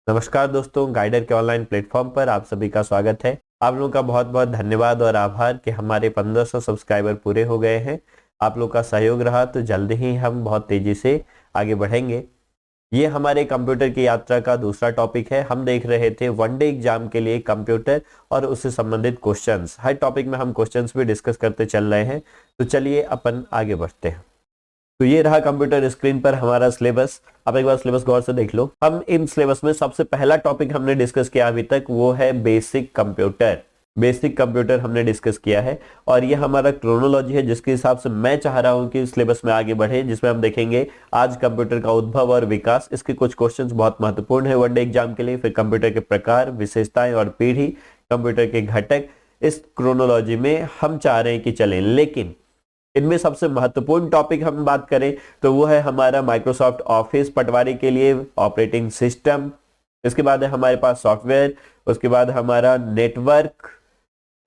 नमस्कार दोस्तों, गाइडर के ऑनलाइन प्लेटफॉर्म पर आप सभी का स्वागत है। आप लोगों का बहुत बहुत धन्यवाद और आभार कि हमारे 1500 सब्सक्राइबर पूरे हो गए हैं। आप लोग का सहयोग रहा तो जल्द ही हम बहुत तेजी से आगे बढ़ेंगे। ये हमारे कंप्यूटर की यात्रा का दूसरा टॉपिक है। हम देख रहे थे वनडे एग्जाम के लिए कंप्यूटर और उससे संबंधित क्वेश्चंस। हर टॉपिक में हम क्वेश्चंस भी डिस्कस करते चल रहे हैं। तो चलिए अपन आगे बढ़ते हैं। तो ये रहा कंप्यूटर स्क्रीन पर हमारा सिलेबस। आप एक बार सिलेबस गौर से देख लो। हम इन सिलेबस में सबसे पहला टॉपिक हमने डिस्कस किया अभी तक, वो है बेसिक कंप्यूटर। बेसिक कंप्यूटर हमने डिस्कस किया है और ये हमारा क्रोनोलॉजी है जिसके हिसाब से मैं चाह रहा हूं कि सिलेबस में आगे बढ़े, जिसमें हम देखेंगे आज कंप्यूटर का उद्भव और विकास। इसके कुछ क्वेश्चंस बहुत महत्वपूर्ण है वनडे एग्जाम के लिए। फिर कंप्यूटर के प्रकार, विशेषताएं और पीढ़ी, कंप्यूटर के घटक, इस क्रोनोलॉजी में हम चाह रहे हैं कि चलें। लेकिन इनमें सबसे महत्वपूर्ण टॉपिक हम बात करें तो वो है हमारा माइक्रोसॉफ्ट ऑफिस पटवारी के लिए ऑपरेटिंग सिस्टम। इसके बाद है हमारे पास सॉफ्टवेयर, उसके बाद हमारा नेटवर्क,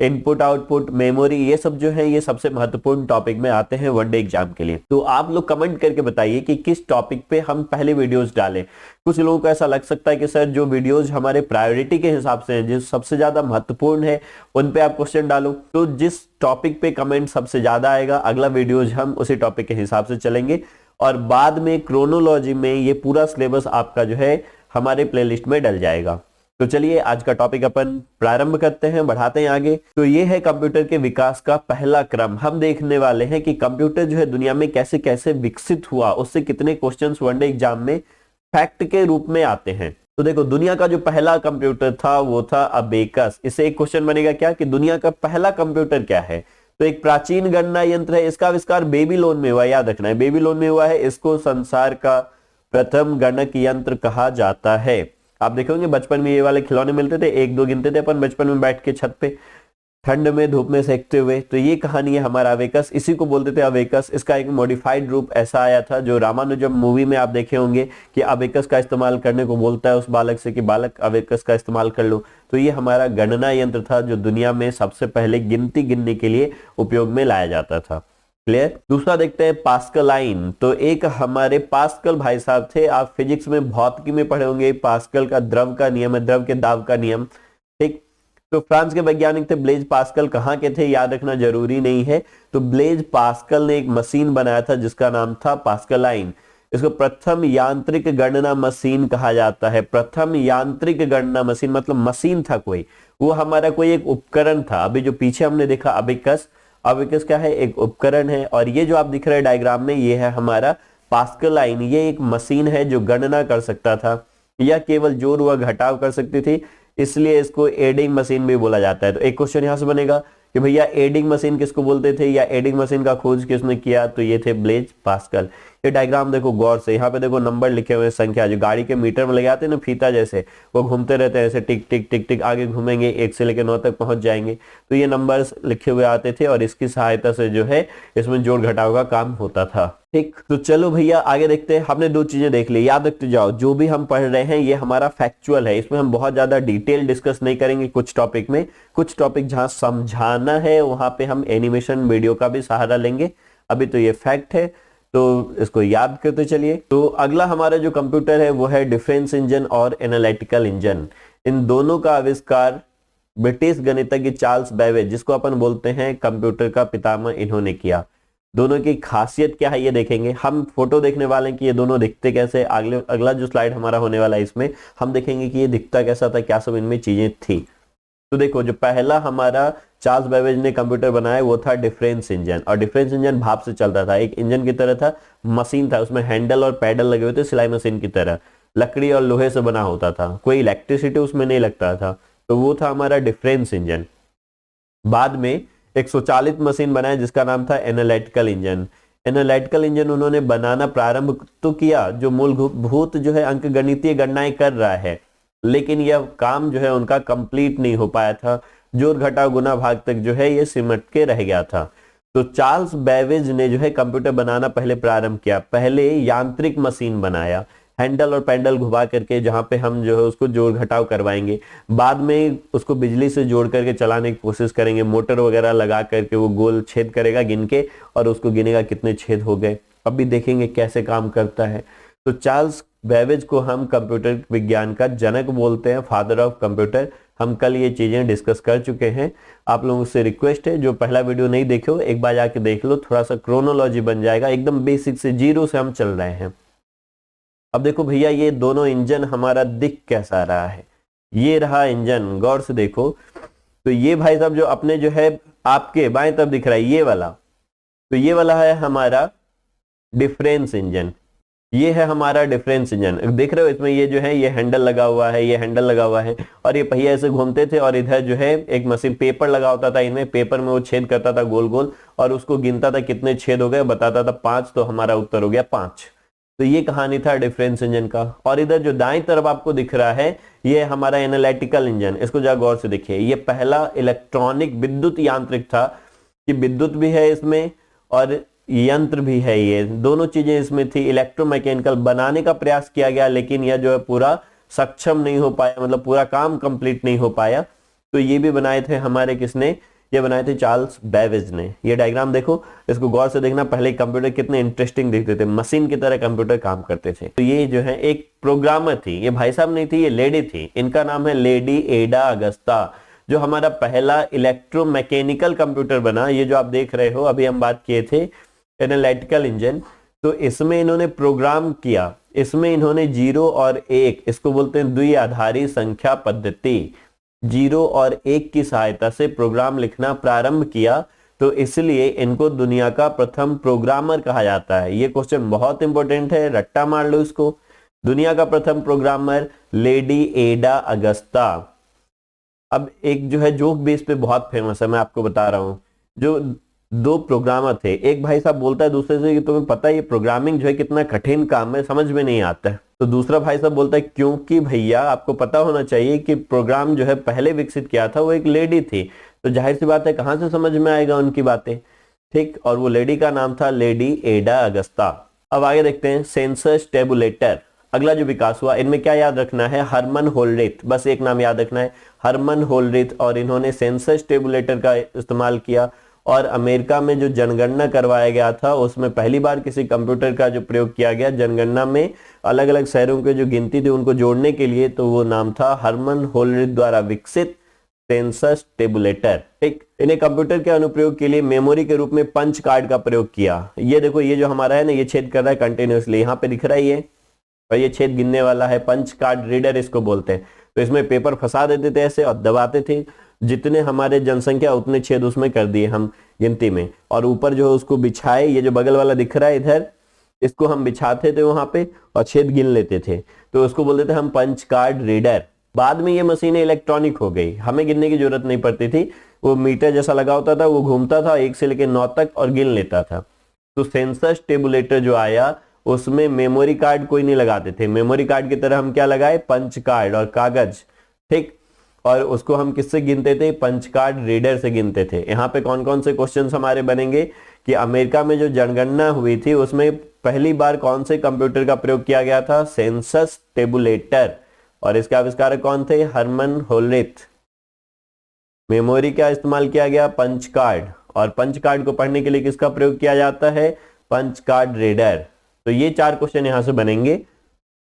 इनपुट आउटपुट, मेमोरी, ये सब जो है ये सबसे महत्वपूर्ण टॉपिक में आते हैं वनडे एग्जाम के लिए। तो आप लोग कमेंट करके बताइए कि किस टॉपिक पे हम पहले वीडियोस डालें। कुछ लोगों को ऐसा लग सकता है कि सर जो वीडियोस हमारे प्रायोरिटी के हिसाब से हैं, जो सबसे ज्यादा महत्वपूर्ण है, उन पे आप क्वेश्चन डालो। तो जिस टॉपिक पे कमेंट सबसे ज्यादा आएगा, अगला वीडियोज हम उसी टॉपिक के हिसाब से चलेंगे और बाद में क्रोनोलॉजी में ये पूरा सिलेबस आपका जो है हमारे प्लेलिस्ट में डल जाएगा। तो चलिए आज का टॉपिक अपन प्रारंभ करते हैं, बढ़ाते हैं आगे। तो ये है कंप्यूटर के विकास का पहला क्रम। हम देखने वाले हैं कि कंप्यूटर जो है दुनिया में कैसे कैसे विकसित हुआ, उससे कितने क्वेश्चंस वनडे एग्जाम में फैक्ट के रूप में आते हैं। तो देखो, दुनिया का जो पहला कंप्यूटर था वो था अबेकस। इससे एक क्वेश्चन बनेगा क्या कि दुनिया का पहला कंप्यूटर क्या है। तो एक प्राचीन गणना यंत्र है, इसका आविष्कार बेबीलोन में हुआ, याद रखना है बेबीलोन में हुआ है। इसको संसार का प्रथम गणक यंत्र कहा जाता है। आप देखोगे बचपन में ये वाले खिलौने मिलते थे, एक दो गिनते थे अपन बचपन में बैठ के छत पे ठंड में धूप में सेकते हुए। तो ये कहानी है हमारा अबेकस, इसी को बोलते थे अबेकस। इसका एक मॉडिफाइड रूप ऐसा आया था जो रामानुजम मूवी में आप देखे होंगे कि अबेकस का इस्तेमाल करने को बोलता है उस बालक से कि बालक अबेकस का इस्तेमाल कर लो। तो ये हमारा गणना यंत्र था जो दुनिया में सबसे पहले गिनती गिनने के लिए उपयोग में लाया जाता था। क्लियर। दूसरा देखते हैं पास्कलाइन। तो एक हमारे पास्कल भाई साहब थे, आप फिजिक्स में भौतिकी में पढ़े होंगे। पास्कल का द्रव का नियम है, द्रव के दाब का नियम। ठीक। तो फ्रांस के वैज्ञानिक थे ब्लेज पास्कल। कहाँ के थे याद रखना जरूरी नहीं है। तो ब्लेज पास्कल ने एक मशीन बनाया था जिसका नाम था पास्कलाइन। इसको प्रथम यांत्रिक गणना मशीन कहा जाता है। प्रथम यांत्रिक गणना मशीन मतलब मशीन था कोई, वो हमारा कोई एक उपकरण था। अभी जो पीछे हमने देखा अबेकस, अबेकस क्या है, एक उपकरण है। और ये जो आप दिख रहे हैं डायग्राम में, ये है हमारा पास्कलाइन। ये एक मशीन है जो गणना कर सकता था या केवल जोड़ व घटाव कर सकती थी, इसलिए इसको एडिंग मशीन भी बोला जाता है। तो एक क्वेश्चन यहां से बनेगा कि भैया एडिंग मशीन किसको बोलते थे या एडिंग मशीन का खोज किसने किया। तो ये थे ब्लेज पास्कल। ये डायग्राम देखो गौर से, यहाँ पे देखो नंबर लिखे हुए, संख्या जो गाड़ी के मीटर में लगे आते हैं ना फीता जैसे, वो घूमते रहते हैं ऐसे, टिक टिक टिक टिक आगे घूमेंगे, 1 से लेकर 9 तक पहुंच जाएंगे। तो ये नंबर्स लिखे हुए आते थे और इसकी सहायता से जो है इसमें जोड़ घटाव का काम होता था। ठीक। तो चलो भैया आगे देखते हैं। हमने 2 चीजें देख ली, याद रखते जाओ। जो भी हम पढ़ रहे हैं ये हमारा फैक्चुअल है, इसमें हम बहुत ज्यादा डिटेल डिस्कस नहीं करेंगे कुछ टॉपिक में। कुछ टॉपिक जहां समझाना है वहां पे हम एनिमेशन वीडियो का भी सहारा लेंगे। अभी तो ये फैक्ट है तो इसको याद करते चलिए। तो अगला हमारा जो कंप्यूटर है वो है डिफरेंस इंजन और एनालिटिकल इंजन। इन दोनों का आविष्कार ब्रिटिश गणितज्ञ चार्ल्स बेबेज, जिसको अपन बोलते हैं कंप्यूटर का पितामह, इन्होंने किया। दोनों की खासियत क्या है ये देखेंगे। हम फोटो देखने वाले हैं कि ये दोनों दिखते कैसे। अगला जो स्लाइड हमारा होने वाला है इसमें हम देखेंगे कि ये दिखता कैसा था, क्या सब इनमें चीजें थी। तो देखो, जो पहला हमारा चार्ल्स बेबेज ने कंप्यूटर बनाया वो था डिफरेंस इंजन। और डिफरेंस इंजन भाप से चलता था, एक इंजन की तरह था, मशीन था, उसमें हैंडल और पैडल लगे हुए थे सिलाई मशीन की तरह, लकड़ी और लोहे से बना होता था, कोई इलेक्ट्रिसिटी उसमें नहीं लगता था। तो वो था हमारा डिफरेंस इंजन। बाद में एक स्वचालित मशीन बनाया जिसका नाम था एनालिटिकल इंजन। एनालिटिकल इंजन उन्होंने बनाना प्रारंभ तो किया, जो मूलभूत जो है अंकगणितीय गणनाएं कर रहा है, लेकिन यह काम जो है उनका कंप्लीट नहीं हो पाया था। जोड़ घटाव गुना भाग तक जो है ये सिमट के रह गया था। तो चार्ल्स बेबेज ने जो है कंप्यूटर बनाना पहले प्रारंभ किया। पहले यांत्रिक मशीन बनाया, हैंडल और पैडल घुमा करके, जहां पे हम जो है उसको जोड़ घटाव करवाएंगे। बाद में उसको बिजली से जोड़ करके चलाने की कोशिश करेंगे, मोटर वगैरह लगा करके वो गोल छेद करेगा गिन के और उसको गिनेगा कितने छेद हो गए। अब भी देखेंगे कैसे काम करता है। तो चार्ल्स बेबेज को हम कंप्यूटर विज्ञान का जनक बोलते हैं, फादर ऑफ कंप्यूटर। हम कल ये चीजें डिस्कस कर चुके हैं। आप लोगों से रिक्वेस्ट है, जो पहला वीडियो नहीं देखे हो एक बार जाके देख लो, थोड़ा सा क्रोनोलॉजी बन जाएगा। एकदम बेसिक से, जीरो से हम चल रहे हैं। अब देखो भैया, ये दोनों इंजन हमारा दिख कैसा रहा है। ये रहा इंजन, गौर से देखो। तो ये भाई साहब जो अपने जो है आपके बाएं तरफ दिख रहा है ये वाला, तो ये वाला है हमारा डिफरेंस इंजन। ये है हमारा डिफरेंस इंजन, देख रहे हो इसमें ये जो है ये हैंडल लगा हुआ है, ये हैंडल लगा हुआ है, और ये पहिया ऐसे घूमते थे, और इधर जो है एक मशीन पेपर लगा होता था इनमें, पेपर में वो छेद करता था गोल गोल, और उसको गिनता था कितने छेद हो गए, बताता था 5, तो हमारा उत्तर हो गया 5। तो ये कहानी था डिफरेंस इंजन का। और इधर जो दाएं तरफ आपको दिख रहा है ये हमारा एनालिटिकल इंजन। इसको जरा गौर से देखिए, ये पहला इलेक्ट्रॉनिक विद्युत यांत्रिक था कि विद्युत भी है इसमें और यंत्र भी है, ये दोनों चीजें इसमें थी। इलेक्ट्रोमैकेनिकल बनाने का प्रयास किया गया, लेकिन यह जो है पूरा सक्षम नहीं हो पाया, मतलब पूरा काम कंप्लीट नहीं हो पाया। तो ये भी बनाए थे हमारे किसने, ये बनाए थे चार्ल्स बेबेज ने। ये डायग्राम देखो, इसको गौर से देखना। पहले कंप्यूटर कितने इंटरेस्टिंग दिखते थे, मशीन की तरह कंप्यूटर काम करते थे। तो ये जो है एक प्रोग्रामर थी, ये भाई साहब नहीं थी, ये लेडी थी। इनका नाम है लेडी एडा अगस्ता। जो हमारा पहला इलेक्ट्रोमैकेनिकल कंप्यूटर बना, ये जो आप देख रहे हो, अभी हम बात किए थे एनालिटिकल इंजन, तो इसमें इन्होंने प्रोग्राम किया। इसमें इन्होंने 0 और 1, इसको बोलते हैं द्विआधारी संख्या पद्धति, 0 और 1 की सहायता से प्रोग्राम लिखना प्रारंभ किया। तो इसलिए इनको दुनिया का प्रथम प्रोग्रामर कहा जाता है। ये क्वेश्चन बहुत इंपॉर्टेंट है, रट्टा मार लो इसको। दुनिया का प्रथम प्रोग्रामर लेडी एडा अगस्ता। अब एक जो है जोक बेस पे बहुत फेमस है, मैं आपको बता रहा हूं। जो 2 प्रोग्रामर थे, एक भाई साहब बोलता है दूसरे से कि तुम्हें पता है ये प्रोग्रामिंग जो है कितना कठिन काम है, समझ में नहीं आता है। तो दूसरा भाई साहब बोलता है क्योंकि भैया आपको पता होना चाहिए कि प्रोग्राम जो है पहले विकसित किया था वो एक लेडी थी, तो जाहिर सी बात है कहां से समझ में आएगा उनकी बातें, ठीक। और वो लेडी का नाम था लेडी एडा अगस्ता। अब आगे देखते हैं सेंसस टेबुलेटर। अगला जो विकास हुआ, इनमें क्या याद रखना है, हरमन होल्ड्रिथ, बस एक नाम याद रखना है, हरमन होल्ड्रिथ। और इन्होंने सेंसस टेबुलेटर का इस्तेमाल किया। और अमेरिका में जो जनगणना करवाया गया था उसमें पहली बार किसी कंप्यूटर का जो प्रयोग किया गया, जनगणना में अलग अलग शहरों के जो गिनती थी उनको जोड़ने के लिए, तो वो नाम था हरमन होल्ड्रिथ द्वारा विकसित सेंसस टेबुलेटर, ठीक। इन्हें कंप्यूटर के अनुप्रयोग के लिए मेमोरी के रूप में पंच कार्ड का प्रयोग किया। ये देखो, ये जो हमारा है ना, ये छेद कर रहा है कंटिन्यूअसली, यहाँ पे दिख रहा है ये, और ये छेद गिनने वाला है, पंच कार्ड रीडर इसको बोलते हैं। तो इसमें पेपर फंसा देते थे ऐसे और दबाते थे, जितने हमारे जनसंख्या उतने छेद उसमें कर दिए हम गिनती में, और ऊपर जो है उसको बिछाए, ये जो बगल वाला दिख रहा है इधर, इसको हम बिछाते थे वहां पे और छेद गिन लेते थे, तो उसको बोलते थे हम पंच कार्ड रीडर। बाद में ये मशीनें इलेक्ट्रॉनिक हो गई, हमें गिनने की जरूरत नहीं पड़ती थी, वो मीटर जैसा लगा होता था, वो घूमता था 1 से लेकर 9 तक और गिन लेता था। तो सेंसस टेबुलेटर जो आया उसमें मेमोरी कार्ड कोई नहीं लगाते थे, मेमोरी कार्ड की तरह हम क्या लगाए, पंच कार्ड और कागज, ठीक। और उसको हम किससे गिनते थे, पंच कार्ड रीडर से गिनते थे। यहाँ पे कौन कौन से क्वेश्चंस हमारे बनेंगे कि अमेरिका में जो जनगणना हुई थी उसमें पहली बार कौन से कंप्यूटर का प्रयोग किया गया था, सेंसस टेबुलेटर, और इसके आविष्कारक कौन थे, हरमन होल्ड्रिथ। मेमोरी का इस्तेमाल किया गया, पंच कार्ड, और पंच कार्ड को पढ़ने के लिए किसका प्रयोग किया जाता है, पंच कार्ड रीडर। तो ये 4 क्वेश्चन यहां से बनेंगे,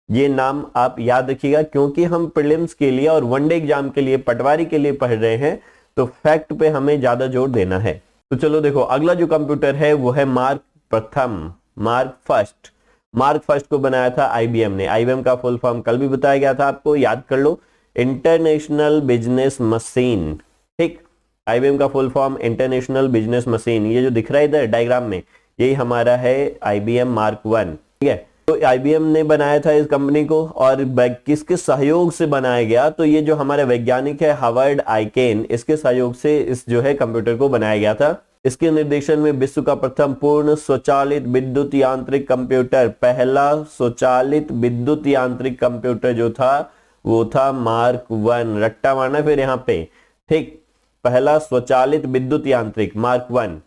ये नाम आप याद रखिएगा, क्योंकि हम प्रीलिम्स के लिए और वनडे एग्जाम के लिए, पटवारी के लिए पढ़ रहे हैं, तो फैक्ट पे हमें ज्यादा जोर देना है। तो चलो देखो, अगला जो कंप्यूटर है वो है मार्क प्रथम, मार्क फर्स्ट। मार्क फर्स्ट को बनाया था आईबीएम ने। आईबीएम का फुल फॉर्म कल भी बताया गया था आपको, याद कर लो, इंटरनेशनल बिजनेस मशीन, ठीक। आईबीएम का full form international business machine. ये जो दिख रहा है इधर डायग्राम में, यही हमारा है आईबीएम मार्क 1, ठीक है। तो आईबीएम ने बनाया था इस कंपनी को, और किसके सहयोग से बनाया गया, तो ये जो हमारे वैज्ञानिक है हावर्ड आइकेन, इसके सहयोग से इस जो है कंप्यूटर को बनाया गया था। इसके निर्देशन में विश्व का प्रथम पूर्ण स्वचालित विद्युत यांत्रिक कंप्यूटर, पहला स्वचालित विद्युत यांत्रिक कंप्यूटर जो था वो था मार्क 1, रट्टा मारना फिर यहाँ पे, ठीक। पहला स्वचालित विद्युत यांत्रिक मार्क 1।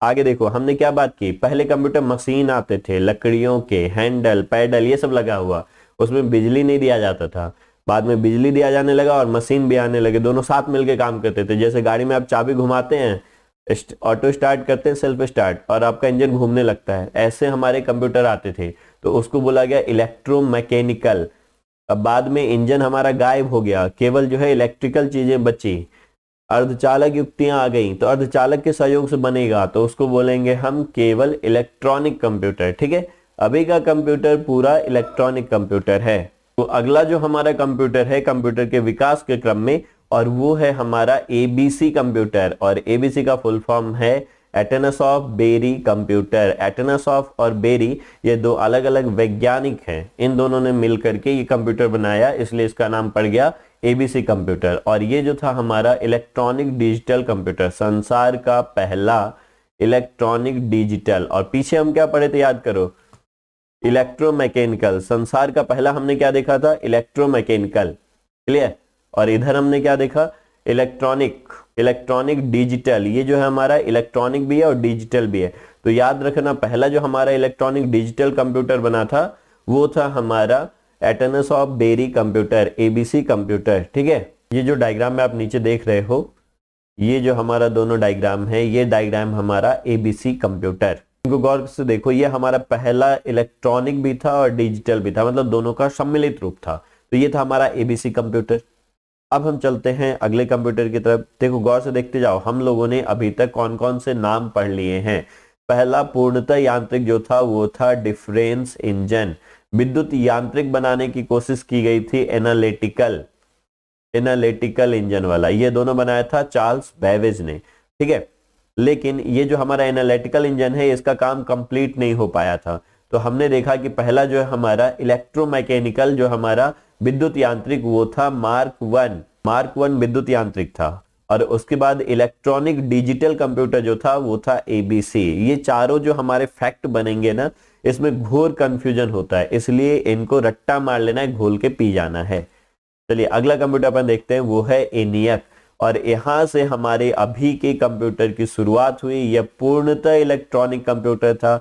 आगे देखो, हमने क्या बात की, पहले कंप्यूटर मशीन आते थे, लकड़ियों के, हैंडल पैडल ये सब लगा हुआ, उसमें बिजली नहीं दिया जाता था। बाद में बिजली दिया जाने लगा और मशीन भी आने लगे, दोनों साथ मिलकर काम करते थे। जैसे गाड़ी में आप चाबी घुमाते हैं, ऑटो स्टार्ट करते हैं, सेल्फ स्टार्ट, और आपका इंजन घूमने लगता है, ऐसे हमारे कंप्यूटर आते थे। तो उसको बोला गया इलेक्ट्रोमैकेनिकल। अब बाद में इंजन हमारा गायब हो गया, केवल जो है इलेक्ट्रिकल चीजें बची, अर्धचालक युक्तियां आ गई, तो अर्धचालक के सहयोग से बनेगा तो उसको बोलेंगे हम केवल इलेक्ट्रॉनिक कंप्यूटर। ठीक है, अभी का कंप्यूटर पूरा इलेक्ट्रॉनिक कंप्यूटर है। तो अगला जो हमारा कंप्यूटर है कंप्यूटर के विकास के क्रम में, और वो है हमारा एबीसी कंप्यूटर। और एबीसी का फुल फॉर्म है एटनसॉफ बेरी कंप्यूटर। एटनसॉफ और बेरी ये दो अलग अलग वैज्ञानिक हैं, इन दोनों ने मिलकर के ये कंप्यूटर बनाया, इसलिए इसका नाम पड़ गया एबीसी कंप्यूटर। और ये जो था हमारा इलेक्ट्रॉनिक डिजिटल कंप्यूटर, संसार का पहला इलेक्ट्रॉनिक डिजिटल। और पीछे हम क्या पढ़े थे याद करो, इलेक्ट्रोमैकेनिकल। संसार का पहला हमने क्या देखा था, इलेक्ट्रोमैकेनिकल, क्लियर। और इधर हमने क्या देखा, इलेक्ट्रॉनिक डिजिटल। ये जो है हमारा इलेक्ट्रॉनिक भी है और डिजिटल भी है। तो याद रखना पहला जो हमारा इलेक्ट्रॉनिक डिजिटल कंप्यूटर बना था वो था हमारा एटनसॉफ बेरी कंप्यूटर, एबीसी कंप्यूटर। ठीक है, ये जो डायग्राम में आप नीचे देख रहे हो, ये जो हमारा दोनों डायग्राम है, ये डायग्राम हमारा एबीसी कंप्यूटर। इनको गौर से देखो, ये हमारा पहला इलेक्ट्रॉनिक भी था और डिजिटल भी था, मतलब दोनों का सम्मिलित रूप था। तो ये था हमारा एबीसी कंप्यूटर। अब हम चलते हैं अगले कंप्यूटर की तरफ। देखो गौर से देखते जाओ, हम लोगों ने अभी तक कौन कौन से नाम पढ़ लिए हैं। पहला पूर्णतः यांत्रिक जो था वो था डिफरेंस इंजन। विद्युत यांत्रिक बनाने की कोशिश की गई थी एनालिटिकल इंजन वाला, ये दोनों बनाया था चार्ल्स बैबेज ने। ठीक है, लेकिन ये जो हमारा एनालिटिकल इंजन है इसका काम कंप्लीट नहीं हो पाया था। तो हमने देखा कि पहला जो है हमारा इलेक्ट्रोमैकेनिकल, जो हमारा विद्युत यांत्रिक, वो था मार्क वन विद्युत यांत्रिक था। और उसके बाद इलेक्ट्रॉनिक डिजिटल कंप्यूटर जो था वो था एबीसी। ये चारों जो हमारे फैक्ट बनेंगे ना, इसमें घोर कंफ्यूजन होता है, इसलिए इनको रट्टा मार लेना है, घोल के पी जाना है। चलिए अगला कंप्यूटर अपन देखते हैं, वो है एनियक। और यहां से हमारे अभी के कंप्यूटर की शुरुआत हुई। यह पूर्णतः इलेक्ट्रॉनिक कंप्यूटर था।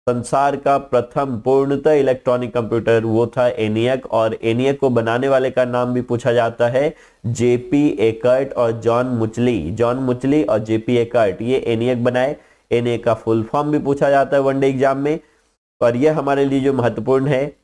संसार का प्रथम पूर्णतः इलेक्ट्रॉनिक कंप्यूटर वो था एनियक। और एनियक को बनाने वाले का नाम भी पूछा जाता है जेपी एकर्ट और जॉन मुचली और जेपी एकर्ट, ये एनियक बनाए। एनियक का फुल फॉर्म भी पूछा जाता है वनडे एग्जाम में। और ये हमारे लिए जो महत्वपूर्ण है,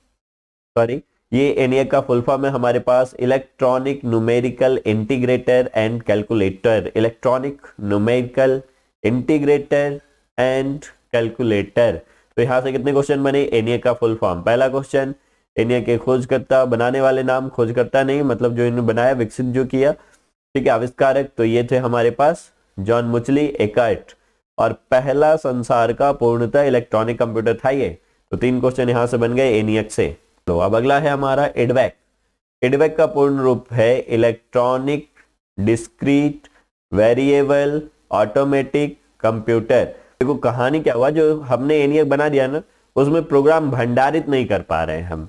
ये एनियक का फुल फॉर्म है हमारे पास electronic numerical integrator and calculator. Electronic numerical integrator and calculator. तो यहां से कितने क्वेश्चन बने, एनियक का फुल फॉर्म। पहला क्वेश्चन, एनियक के खोजकर्ता, बनाने वाले नाम, खोजकर्ता नहीं मतलब जो इन्होंने बनाया, विकसित जो किया, ठीक है, आविष्कारक, तो ये थे हमारे पास जॉन मुचली एकर्ट। और पहला संसार का पूर्णतः इलेक्ट्रॉनिक कंप्यूटर था ये। तो 3 क्वेश्चन यहां से बन गए एनियक से। तो अब अगला है हमारा एडवैक। एडवैक का पूर्ण रूप है electronic discrete variable automatic computer. देखो कहानी क्या हुआ, जो हमने एनियक बना दिया ना, उसमें प्रोग्राम भंडारित नहीं कर पा रहे हैं हम।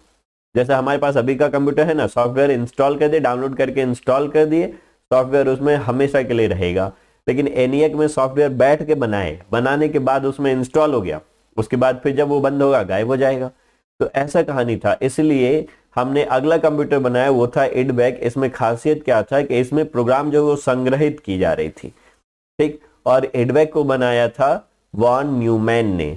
जैसे हमारे पास अभी का कंप्यूटर है ना, सॉफ्टवेयर इंस्टॉल कर दिए, डाउनलोड करके इंस्टॉल कर दिए, सॉफ्टवेयर उसमें हमेशा के लिए रहेगा। लेकिन एनियक में सॉफ्टवेयर बैठ के बनाने के बाद उसमें इंस्टॉल हो गया, उसके बाद फिर जब वो बंद होगा गायब हो जाएगा। तो ऐसा कहानी था, इसलिए हमने अगला कंप्यूटर बनाया, वो था एडवैक। इसमें खासियत क्या था कि इसमें प्रोग्राम जो वो संग्रहित की जा रही थी, ठीक। और एडवैक को बनाया था वॉन न्यूमैन ने।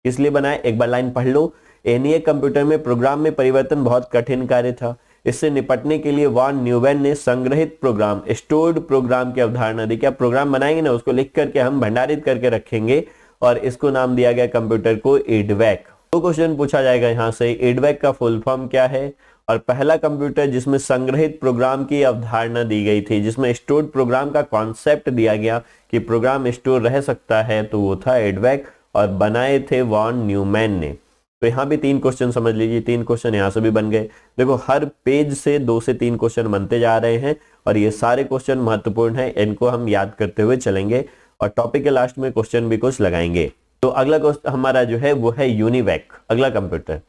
इसलिए बनाया, एक बार लाइन पढ़ लो। एनियक कंप्यूटर में प्रोग्राम में परिवर्तन बहुत कठिन कार्य था। इससे निपटने के लिए वॉन न्यूमैन ने संग्रहित प्रोग्राम, स्टोर्ड प्रोग्राम की अवधारणा दी। क्या प्रोग्राम बनाएंगे ना, उसको लिख करके हम भंडारित करके रखेंगे, और इसको नाम दिया गया कंप्यूटर को एडवैक। तो क्वेश्चन पूछा जाएगा यहां से, एडवैक का फुल फॉर्म क्या है। और पहला कंप्यूटर जिसमें संग्रहित प्रोग्राम की अवधारणा दी गई थी, जिसमें स्टोर्ड प्रोग्राम का कॉन्सेप्ट दिया गया कि प्रोग्राम स्टोर रह सकता है, तो वो था एडवैक। और बनाए थे वॉन न्यूमैन ने। तो यहाँ भी 3 क्वेश्चन समझ लीजिए, 3 क्वेश्चन यहाँ से भी बन गए। देखो हर पेज से 2 से 3 क्वेश्चन बनते जा रहे हैं, और ये सारे क्वेश्चन महत्वपूर्ण हैं, इनको हम याद करते हुए चलेंगे, और टॉपिक के लास्ट में क्वेश्चन भी कुछ लगाएंगे। तो अगला क्वेश्चन हमारा जो है वो है यूनिवैक, अगला कंप्यूटर,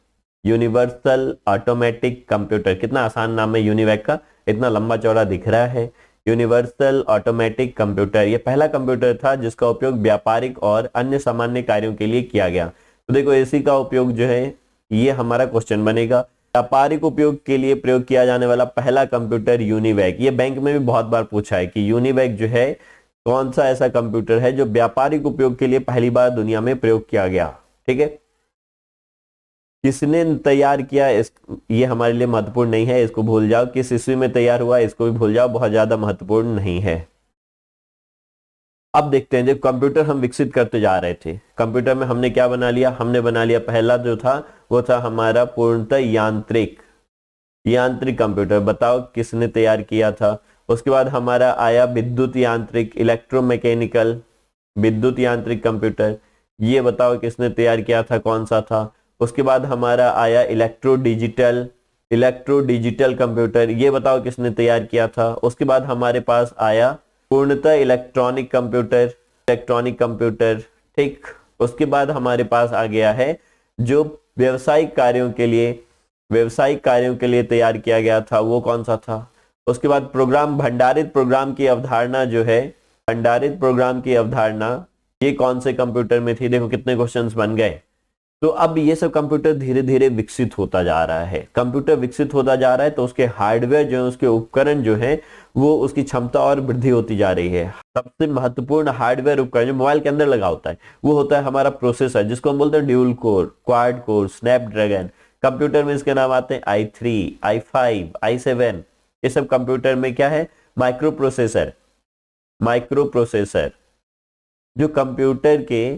यूनिवर्सल ऑटोमेटिक कंप्यूटर। कितना आसान नाम है यूनिवैक का, इतना लंबा चौड़ा दिख रहा है। यूनिवर्सल ऑटोमेटिक कंप्यूटर, ये पहला कंप्यूटर था जिसका उपयोग व्यापारिक और अन्य सामान्य कार्यों के लिए किया गया। तो देखो इसी का उपयोग जो है, ये हमारा क्वेश्चन बनेगा। व्यापारिक उपयोग के लिए प्रयोग किया जाने वाला पहला कंप्यूटर यूनिवैक। ये बैंक में भी बहुत बार पूछा है कि यूनिवैक जो है कौन सा ऐसा कंप्यूटर है जो व्यापारिक उपयोग के लिए पहली बार दुनिया में प्रयोग किया गया, ठीक है। किसने तैयार किया, ये हमारे लिए महत्वपूर्ण नहीं है, इसको भूल जाओ। किस ईस्वी में तैयार हुआ, इसको भी भूल जाओ, बहुत ज्यादा महत्वपूर्ण नहीं है। अब देखते हैं, जब कंप्यूटर हम विकसित करते जा रहे थे, कंप्यूटर में हमने क्या बना लिया, हमने बना लिया पहला जो था वो था हमारा पूर्णतः यांत्रिक कंप्यूटर। बताओ किसने तैयार किया था। उसके बाद हमारा आया विद्युत यांत्रिक, इलेक्ट्रोमैकेनिकल, विद्युत यांत्रिक कंप्यूटर। ये बताओ किसने तैयार किया था, कौन सा था। उसके बाद हमारा आया इलेक्ट्रो डिजिटल कंप्यूटर। ये बताओ किसने तैयार किया था। उसके बाद हमारे पास आया पूर्णतः इलेक्ट्रॉनिक कंप्यूटर। ठीक। उसके बाद हमारे पास आ गया है जो व्यावसायिक कार्यों के लिए तैयार किया गया था, वो कौन सा था। उसके बाद भंडारित प्रोग्राम की अवधारणा, ये कौन से कंप्यूटर में थी। देखो कितने क्वेश्चंस बन गए। तो अब ये सब कंप्यूटर धीरे धीरे विकसित होता जा रहा है। कंप्यूटर विकसित होता जा रहा है तो उसके हार्डवेयर जो है, उसके उपकरण जो है, वो उसकी क्षमता और वृद्धि होती जा रही है। सबसे महत्वपूर्ण हार्डवेयर उपकरण जो मोबाइल के अंदर लगा होता है वो होता है हमारा प्रोसेसर, जिसको हम बोलते हैं dual core, quad core, Snapdragon. Computer में इसके नाम आते हैं i3, i5, i7। ये सब कंप्यूटर में क्या है, माइक्रो प्रोसेसर जो कंप्यूटर के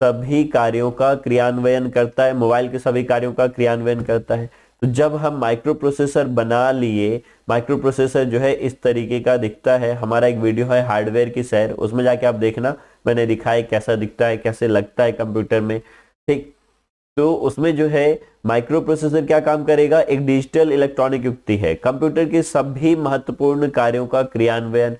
सभी कार्यों का क्रियान्वयन करता है, मोबाइल के सभी कार्यों का क्रियान्वयन करता है। तो जब हम माइक्रो प्रोसेसर बना लिए, माइक्रो प्रोसेसर जो है इस तरीके का दिखता है। हमारा एक वीडियो है हार्डवेयर की सैर, उसमें जाके आप देखना, मैंने दिखाया कैसा दिखता है, कैसे लगता है कंप्यूटर में। ठीक। तो उसमें जो है माइक्रो प्रोसेसर क्या काम करेगा, एक डिजिटल इलेक्ट्रॉनिक युक्ति है। कंप्यूटर के सभी महत्वपूर्ण कार्यों का क्रियान्वयन,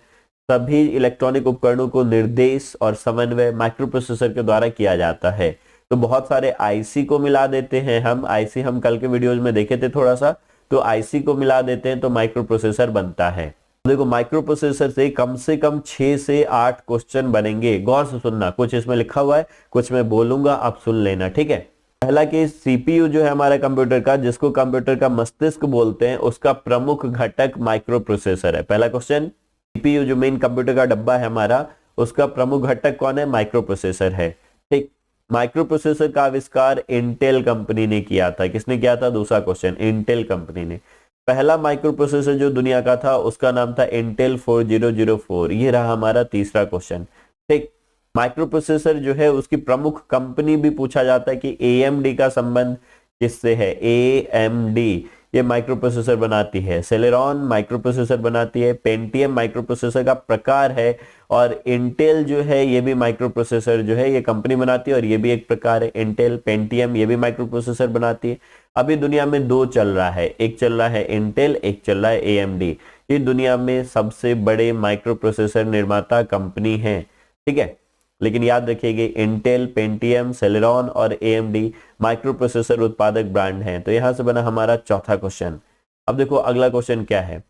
सभी इलेक्ट्रॉनिक उपकरणों को निर्देश और समन्वय माइक्रो प्रोसेसर के द्वारा किया जाता है। तो बहुत सारे आईसी को मिला देते हैं हम, आईसी हम कल के वीडियोज में देखे थे थोड़ा सा, तो आईसी को मिला देते हैं तो माइक्रो प्रोसेसर बनता है। देखो माइक्रो प्रोसेसर से कम 6 से 8 क्वेश्चन बनेंगे। गौर से सुनना, कुछ इसमें लिखा हुआ है, कुछ मैं बोलूंगा, आप सुन लेना, ठीक है। पहला कि सीपीयू जो है हमारा कंप्यूटर का, जिसको कंप्यूटर का मस्तिष्क बोलते हैं, उसका प्रमुख घटक माइक्रो प्रोसेसर है। पहला क्वेश्चन, सीपीयू जो मेन कंप्यूटर का डब्बा है हमारा, उसका प्रमुख घटक कौन है, माइक्रो प्रोसेसर है। ठीक। माइक्रो प्रोसेसर का आविष्कार इंटेल कंपनी ने किया था। किसने किया था, दूसरा क्वेश्चन, इंटेल कंपनी ने। पहला माइक्रो प्रोसेसर जो दुनिया का था उसका नाम था इंटेल 4004। ये रहा हमारा तीसरा क्वेश्चन। ठीक। माइक्रो प्रोसेसर जो है उसकी प्रमुख कंपनी भी पूछा जाता है कि एएमडी का संबंध किससे है। एएमडी ये माइक्रो प्रोसेसर बनाती है, सेलेरॉन माइक्रो प्रोसेसर बनाती है, पेंटियम माइक्रो प्रोसेसर का प्रकार है, और इंटेल जो है ये भी माइक्रो प्रोसेसर जो है ये कंपनी बनाती है, और ये भी एक प्रकार है। इंटेल, पेंटियम ये भी माइक्रो प्रोसेसर बनाती है। अभी दुनिया में 2 चल रहा है, एक चल रहा है इंटेल, एक चल रहा है एएमडी। ये दुनिया में सबसे बड़े माइक्रो प्रोसेसर निर्माता कंपनी है, ठीक है। लेकिन याद रखिएगा, इंटेल, पेंटियम, सेलेरॉन और एएमडी माइक्रो प्रोसेसर उत्पादक ब्रांड हैं। तो यहां से बना हमारा चौथा क्वेश्चन। अब देखो अगला क्वेश्चन क्या है।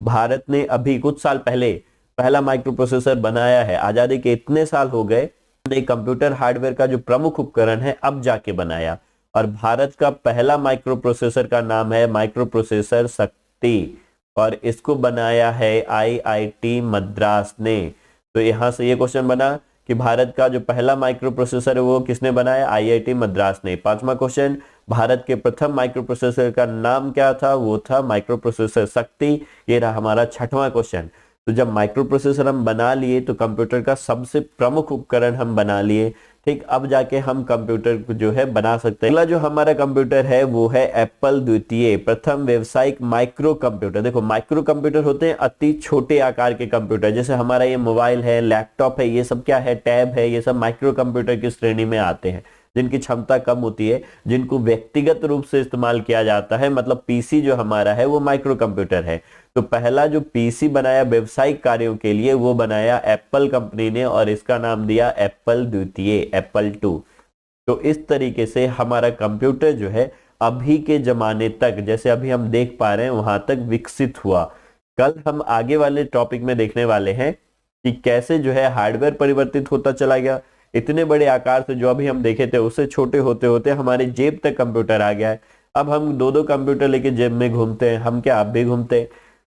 भारत ने अभी कुछ साल पहले पहला माइक्रो प्रोसेसर बनाया है। आजादी के इतने साल हो गए, कंप्यूटर हार्डवेयर का जो प्रमुख उपकरण है अब जाके बनाया, और भारत का पहला माइक्रो प्रोसेसर का नाम है माइक्रो प्रोसेसर शक्ति, और इसको बनाया है आईआईटी मद्रास ने। तो यहां से ये क्वेश्चन बना कि भारत का जो पहला माइक्रो प्रोसेसर है वो किसने बनाया, आईआईटी मद्रास ने। पांचवा क्वेश्चन, भारत के प्रथम माइक्रो प्रोसेसर का नाम क्या था, वो था माइक्रो प्रोसेसर शक्ति। ये रहा हमारा छठवां क्वेश्चन। तो जब माइक्रो प्रोसेसर हम बना लिए तो कंप्यूटर का सबसे प्रमुख उपकरण हम बना लिए, ठीक। अब जाके हम कंप्यूटर को जो है बना सकते हैं। अगला जो हमारा कंप्यूटर है वो है एप्पल द्वितीय, प्रथम व्यवसायिक माइक्रो कंप्यूटर। देखो माइक्रो कंप्यूटर होते हैं अति छोटे आकार के कंप्यूटर, जैसे हमारा ये मोबाइल है, लैपटॉप है, ये सब क्या है, टैब है, ये सब माइक्रो कंप्यूटर की श्रेणी में आते हैं, जिनकी क्षमता कम होती है, जिनको व्यक्तिगत रूप से इस्तेमाल किया जाता है। मतलब पीसी जो हमारा है वो माइक्रो कंप्यूटर है। तो पहला जो पीसी बनाया व्यवसायिक कार्यों के लिए वो बनाया एप्पल कंपनी ने, और इसका नाम दिया एप्पल द्वितीय, एप्पल 2। तो इस तरीके से हमारा कंप्यूटर जो है अभी के जमाने तक, जैसे अभी हम देख पा रहे हैं, वहां तक विकसित हुआ। कल हम आगे वाले टॉपिक में देखने वाले हैं कि कैसे जो है हार्डवेयर परिवर्तित होता चला गया। इतने बड़े आकार से जो अभी हम देखे थे उससे छोटे होते होते हमारे जेब तक कंप्यूटर आ गया है। अब हम 2-2 कंप्यूटर लेके जेब में घूमते हैं, हम क्या आप भी घूमते हैं।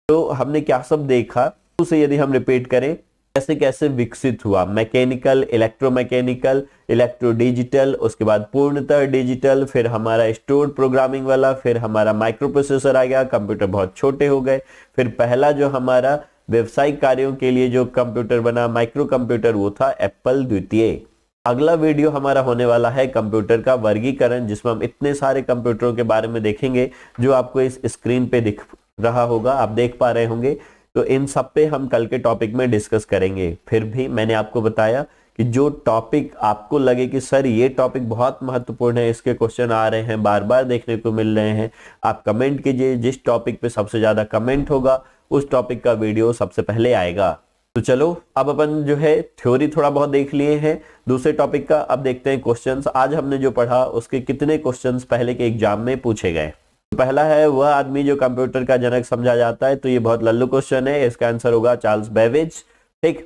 तो हमने क्या सब देखा, उसे यदि हम रिपीट करें कैसे कैसे विकसित हुआ, मैकेनिकल, इलेक्ट्रोमैकेनिकल, इलेक्ट्रो डिजिटल, उसके बाद पूर्णतः डिजिटल, फिर हमारा स्टोर्ड प्रोग्रामिंग वाला, फिर हमारा माइक्रो प्रोसेसर आ गया, कंप्यूटर बहुत छोटे हो गए, फिर पहला जो हमारा व्यवसायिक कार्यों के लिए जो कंप्यूटर बना माइक्रो कंप्यूटर, वो था एप्पल द्वितीय। अगला वीडियो हमारा होने वाला है कंप्यूटर का वर्गीकरण, जिसमें हम इतने सारे कंप्यूटरों के बारे में देखेंगे जो आपको इस स्क्रीन पे दिख रहा होगा, आप देख पा रहे होंगे। तो इन सब पे हम कल के टॉपिक में डिस्कस करेंगे। फिर भी मैंने आपको बताया कि जो टॉपिक आपको लगे कि सर ये टॉपिक बहुत महत्वपूर्ण है, इसके क्वेश्चन आ रहे हैं, बार बार देखने को मिल रहे हैं, आप कमेंट कीजिए। जिस टॉपिक पे सबसे ज्यादा कमेंट होगा उस टॉपिक का वीडियो सबसे पहले आएगा। तो चलो अब अपन जो है थ्योरी थोड़ा बहुत देख लिए हैं दूसरे टॉपिक का, अब देखते हैं क्वेश्चंस। आज हमने जो पढ़ा उसके कितने क्वेश्चंस पहले के एग्जाम में पूछे गए। पहला है, वह आदमी जो कंप्यूटर का जनक समझा जाता है, तो ये बहुत लल्लू क्वेश्चन है, इसका आंसर होगा चार्ल्स बेबेज। ठीक,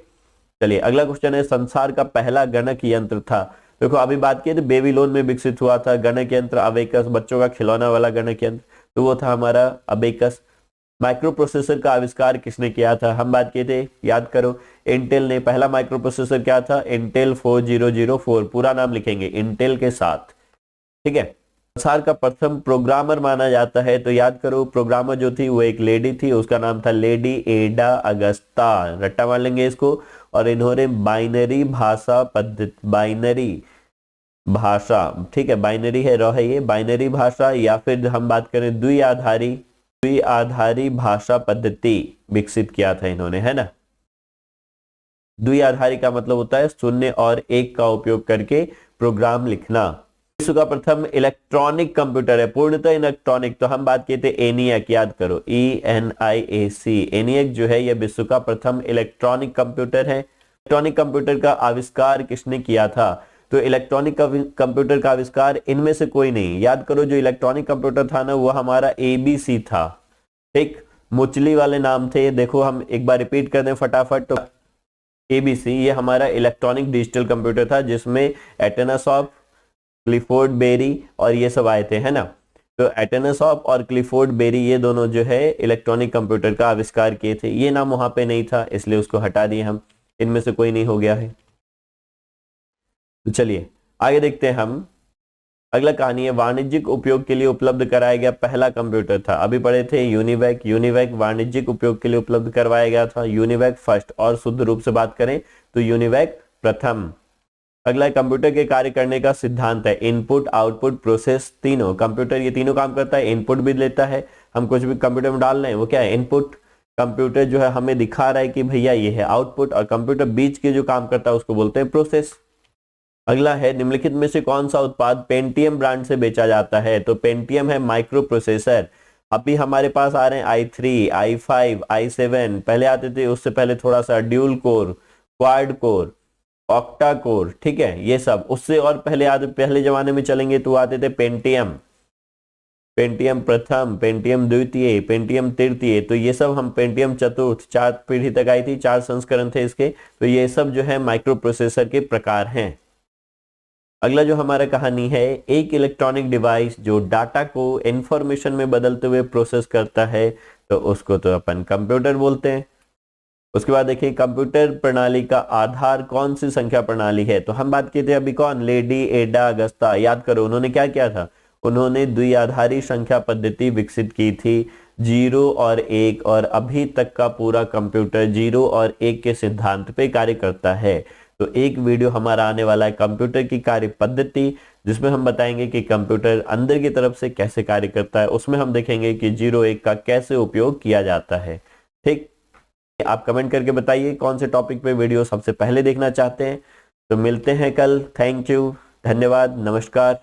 चलिए अगला क्वेश्चन है, संसार का पहला गणक यंत्र था। देखो अभी बात की तो बेबीलोन में विकसित हुआ था गणक यंत्र, अबेकस, बच्चों का खिलौना वाला गणक यंत्र, तो वो था हमारा अबेकस। माइक्रो प्रोसेसर का आविष्कार किसने किया था, हम बात किए थे, याद करो, इंटेल ने। पहला माइक्रो प्रोसेसर क्या था, इंटेल 4004, पूरा नाम लिखेंगे इंटेल के साथ। ठीक है, संसार का प्रथम प्रोग्रामर माना जाता है, तो याद करो प्रोग्रामर जो थी वो एक लेडी थी, उसका नाम था लेडी एडा अगस्ता, रट्टा मान लेंगे इसको। और इन्होंने बाइनरी भाषा पद्धति, बाइनरी भाषा, ठीक है, बाइनरी है रहा है ये, बाइनरी भाषा, या फिर हम बात करें द्विआधारी भाषा पद्धति विकसित किया था इन्होंने, है ना। द्विआधारी का मतलब होता है शून्य और एक का उपयोग करके प्रोग्राम लिखना। विश्व का प्रथम इलेक्ट्रॉनिक कंप्यूटर है, पूर्णतः इलेक्ट्रॉनिक, तो हम बात किए थे एनियक, याद करो ENIAC, एनियक जो है यह विश्व का प्रथम इलेक्ट्रॉनिक कंप्यूटर है। इलेक्ट्रॉनिक कंप्यूटर का आविष्कार किसने किया था, तो इलेक्ट्रॉनिक कंप्यूटर का आविष्कार इनमें से कोई नहीं, याद करो जो इलेक्ट्रॉनिक कंप्यूटर था ना वो हमारा ABC था। ठीक, मुचली वाले नाम थे, देखो हम एक बार रिपीट कर दें फटाफट, तो ABC ये हमारा इलेक्ट्रॉनिक डिजिटल कंप्यूटर था, जिसमें एटनासॉफ्ट, क्लिफोर्ड बेरी और ये सब आए थे, है ना। तो एटनासॉफ्ट और क्लिफोर्ड बेरी ये दोनों जो है इलेक्ट्रॉनिक कंप्यूटर का आविष्कार किए थे। ये नाम वहां पे नहीं था इसलिए उसको हटा दिए हम, इनमें से कोई नहीं हो गया है। तो चलिए आगे देखते हैं हम। अगला कहानी है, वाणिज्यिक उपयोग के लिए उपलब्ध कराया गया पहला कंप्यूटर था, अभी पढ़े थे यूनिवैक। यूनिवैक वाणिज्यिक उपयोग के लिए उपलब्ध करवाया गया था, यूनिवैक फर्स्ट, और शुद्ध रूप से बात करें तो यूनिवैक प्रथम। अगला कंप्यूटर के कार्य करने का सिद्धांत है, इनपुट, आउटपुट, प्रोसेस, तीनों। कंप्यूटर ये तीनों काम करता है, इनपुट भी लेता है, हम कुछ भी कंप्यूटर में डाल रहे हैं वो क्या है, इनपुट। कंप्यूटर जो है हमें दिखा रहा है कि भैया ये है आउटपुट, और कंप्यूटर बीच के जो काम करता है उसको बोलते हैं प्रोसेस। अगला है, निम्नलिखित में से कौन सा उत्पाद पेंटियम ब्रांड से बेचा जाता है, तो पेंटियम है माइक्रो प्रोसेसर। अभी हमारे पास आ रहे हैं i3, i5, i7, पहले आते थे उससे पहले थोड़ा सा dual core, quad core, octa core, ठीक है, ये सब। उससे और पहले जमाने में चलेंगे तो आते थे पेंटियम, पेंटियम प्रथम, पेंटियम द्वितीय, पेंटियम तृतीय, तो ये सब हम पेंटियम चतुर्थ, 4 पीढ़ी तक आई थी, 4 संस्करण थे इसके, तो ये सब जो है माइक्रो प्रोसेसर के प्रकार हैं। अगला जो हमारा कहानी है, एक इलेक्ट्रॉनिक डिवाइस जो डाटा को इंफॉर्मेशन में बदलते हुए प्रोसेस करता है, तो उसको तो अपन कंप्यूटर बोलते हैं। उसके बाद देखिए, कंप्यूटर प्रणाली का आधार कौन सी संख्या प्रणाली है, तो हम बात किए थे अभी कौन, लेडी एडा अगस्ता, याद करो उन्होंने क्या किया था, उन्होंने द्विआधारी संख्या पद्धति विकसित की थी, 0 और 1, और अभी तक का पूरा कंप्यूटर 0 और 1 के सिद्धांत पे कार्य करता है। तो एक वीडियो हमारा आने वाला है कंप्यूटर की कार्य पद्धति, जिसमें हम बताएंगे कि कंप्यूटर अंदर की तरफ से कैसे कार्य करता है, उसमें हम देखेंगे कि 0-1 का कैसे उपयोग किया जाता है। ठीक, आप कमेंट करके बताइए कौन से टॉपिक पे वीडियो सबसे पहले देखना चाहते हैं। तो मिलते हैं कल, थैंक यू, धन्यवाद, नमस्कार।